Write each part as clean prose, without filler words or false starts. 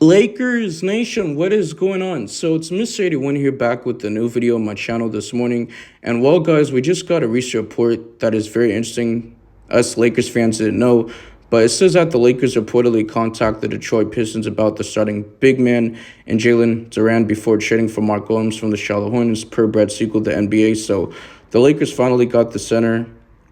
Lakers Nation, what is going on? So it's Mr. 81 here back with a new video on my channel this morning. And well, guys, we just got a recent report that is very interesting. Us Lakers fans didn't know, but it says that the Lakers reportedly contacted the Detroit Pistons about the starting big man and Jalen Duren before trading for Mark Williams from the Charlotte Hornets per Brett Siegel, the NBA. So the Lakers finally got the center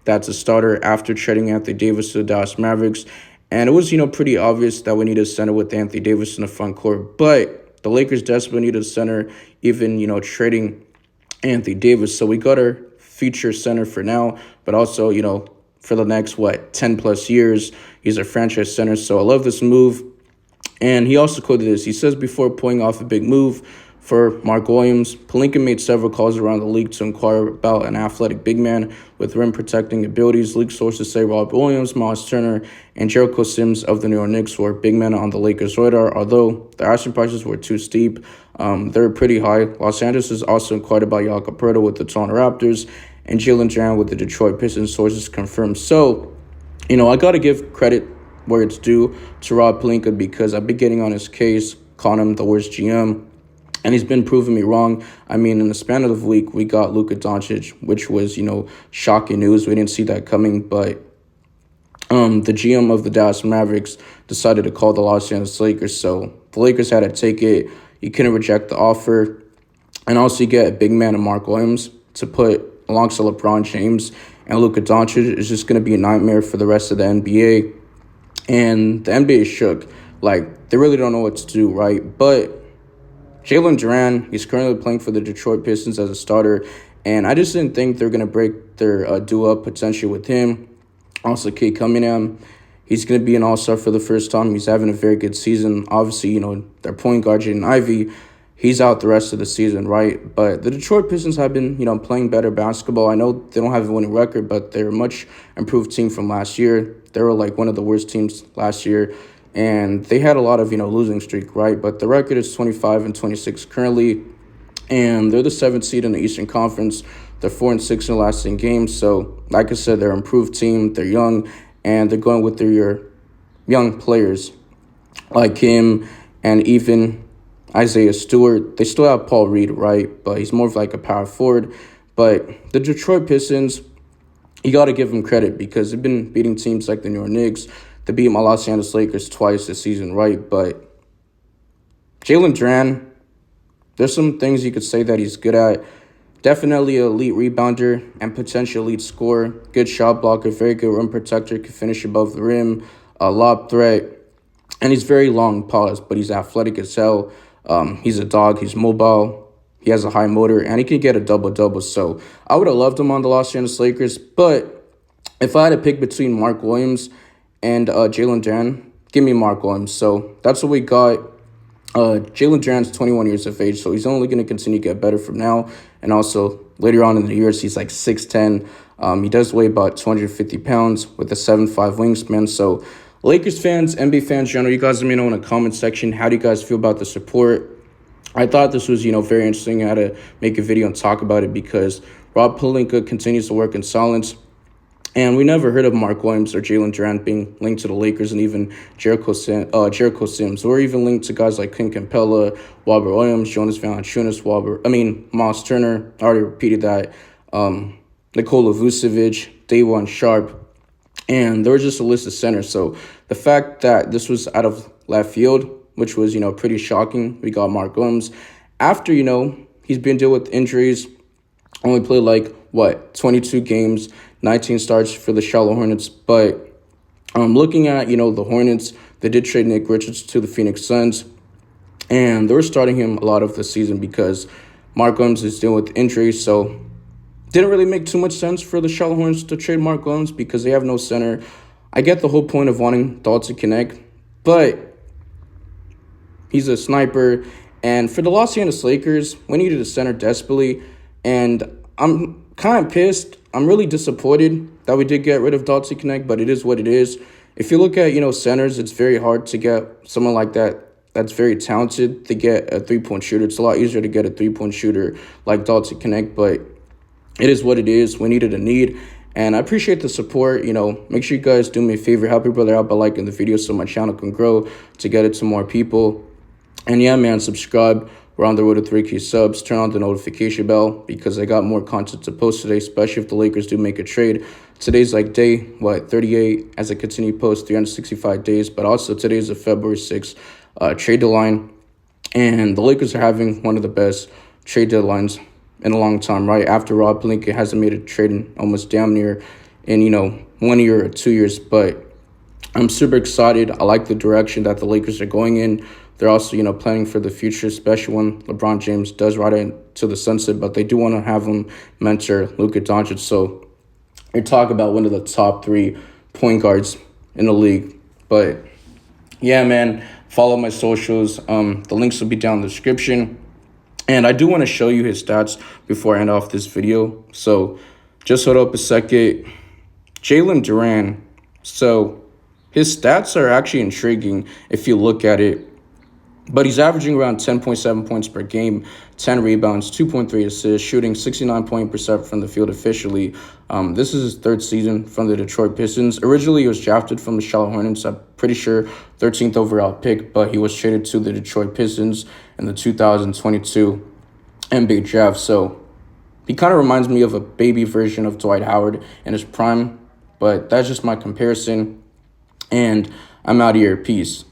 that's a starter after trading Anthony Davis to the Dallas Mavericks. And it was, pretty obvious that we needed a center with Anthony Davis in the front court. But the Lakers desperately needed a center, even, trading Anthony Davis. So we got our future center for now, but also, for the next, 10 plus years, he's a franchise center. So I love this move. And he also quoted this. He says, before pulling off a big move for Mark Williams, Pelinka made several calls around the league to inquire about an athletic big man with rim-protecting abilities. League sources say Rob Williams, Miles Turner, and Jericho Sims of the New York Knicks were big men on the Lakers' radar, although the asking prices were too steep. They're pretty high. Los Angeles has also inquired about Jakob Poeltl with the Toronto Raptors, and Jalen Duren with the Detroit Pistons, sources confirmed. So, I got to give credit where it's due to Rob Pelinka because I've been getting on his case, calling him the worst GM. And he's been proving me wrong. I mean, in the span of the week, we got Luka Doncic, which was, shocking news. We didn't see that coming. But the GM of the Dallas Mavericks decided to call the Los Angeles Lakers. So the Lakers had to take it. You couldn't reject the offer. And also you get a big man in Mark Williams to put alongside LeBron James and Luka Doncic is just going to be a nightmare for the rest of the NBA. And the NBA is shook. They really don't know what to do, right? But Jalen Duren, he's currently playing for the Detroit Pistons as a starter, and I just didn't think they're going to break their duo potentially with him. Also, Kate Cunningham, he's going to be an all-star for the first time. He's having a very good season. Obviously, their point guard, Jaden Ivey, he's out the rest of the season, right? But the Detroit Pistons have been, playing better basketball. I know they don't have a winning record, but they're a much improved team from last year. They were one of the worst teams last year. And they had a lot of, losing streak, right? But the record is 25-26 currently. And they're the 7th seed in the Eastern Conference. They're 4-6 in the last 10 games. So, like I said, they're an improved team. They're young. And they're going with their young players like him and even Isaiah Stewart. They still have Paul Reed, right? But he's more of a power forward. But the Detroit Pistons, you got to give them credit because they've been beating teams like the New York Knicks. They beat my Los Angeles Lakers twice this season, right? But Jalen Duren, there's some things you could say that he's good at. Definitely an elite rebounder and potential elite scorer. Good shot blocker, very good rim protector, can finish above the rim, a lob threat. And he's very long pause, but he's athletic as hell. He's a dog. He's mobile. He has a high motor, and he can get a double-double. So I would have loved him on the Los Angeles Lakers. But if I had to pick between Mark Williams and Jalen Duren, give me Mark Williams. So that's what we got. Jalen Duren's 21 years of age, so he's only going to continue to get better from now. And also, later on in the years, he's 6'10". He does weigh about 250 pounds with a 7'5" wingspan. So Lakers fans, NBA fans, general, you guys let me know in the comment section. How do you guys feel about the support? I thought this was, very interesting. I had to make a video and talk about it because Rob Pelinka continues to work in silence. And we never heard of Mark Williams or Jalen Duren being linked to the Lakers and even Jericho Sims. Or even linked to guys like Clint Capella, Robert Williams, Jonas Valanciunas, Miles Turner. I already repeated that. Nikola Vucevic, Davon Sharp. And there was just a list of centers. So the fact that this was out of left field, which was, pretty shocking. We got Mark Williams. After, he's been dealing with injuries. Only played 22 games, 19 starts for the Charlotte Hornets. But looking at, the Hornets, they did trade Nick Richards to the Phoenix Suns. And they were starting him a lot of the season because Mark Williams is dealing with injuries. So didn't really make too much sense for the Charlotte Hornets to trade Mark Williams because they have no center. I get the whole point of wanting Dalton to connect, but he's a sniper. And for the Los Angeles Lakers, we needed a center desperately. And I'm kind of pissed. I'm really disappointed that we did get rid of Dalton Connect, but it is what it is. If you look at, centers, it's very hard to get someone like that that's very talented to get a three-point shooter. It's a lot easier to get a three-point shooter like Dalton Connect, but it is what it is. We needed a need. And I appreciate the support. Make sure you guys do me a favor. Help your brother out by liking the video so my channel can grow to get it to more people. And yeah, man, subscribe. We're on the road to 3K subs. Turn on the notification bell because I got more content to post today, especially if the Lakers do make a trade. Today's like day, 38 as I continue to post 365 days. But also today's the February 6th trade deadline. And the Lakers are having one of the best trade deadlines in a long time, right? After Rob Pelinka hasn't made a trade in almost damn near in, 1 year or 2 years. But I'm super excited. I like the direction that the Lakers are going in. They're also, planning for the future, especially when LeBron James does ride into the sunset. But they do want to have him mentor Luka Doncic. So you're talking about one of the top 3 point guards in the league. But yeah, man, follow my socials. The links will be down in the description. And I do want to show you his stats before I end off this video. So just hold up a second. Jalen Duren. So his stats are actually intriguing if you look at it. But he's averaging around 10.7 points per game, 10 rebounds, 2.3 assists, shooting 69% from the field officially. This is his 3rd season from the Detroit Pistons. Originally, he was drafted from the Charlotte Hornets. I'm pretty sure 13th overall pick, but he was traded to the Detroit Pistons in the 2022 NBA draft. So he kind of reminds me of a baby version of Dwight Howard in his prime, but that's just my comparison. And I'm out of here. Peace.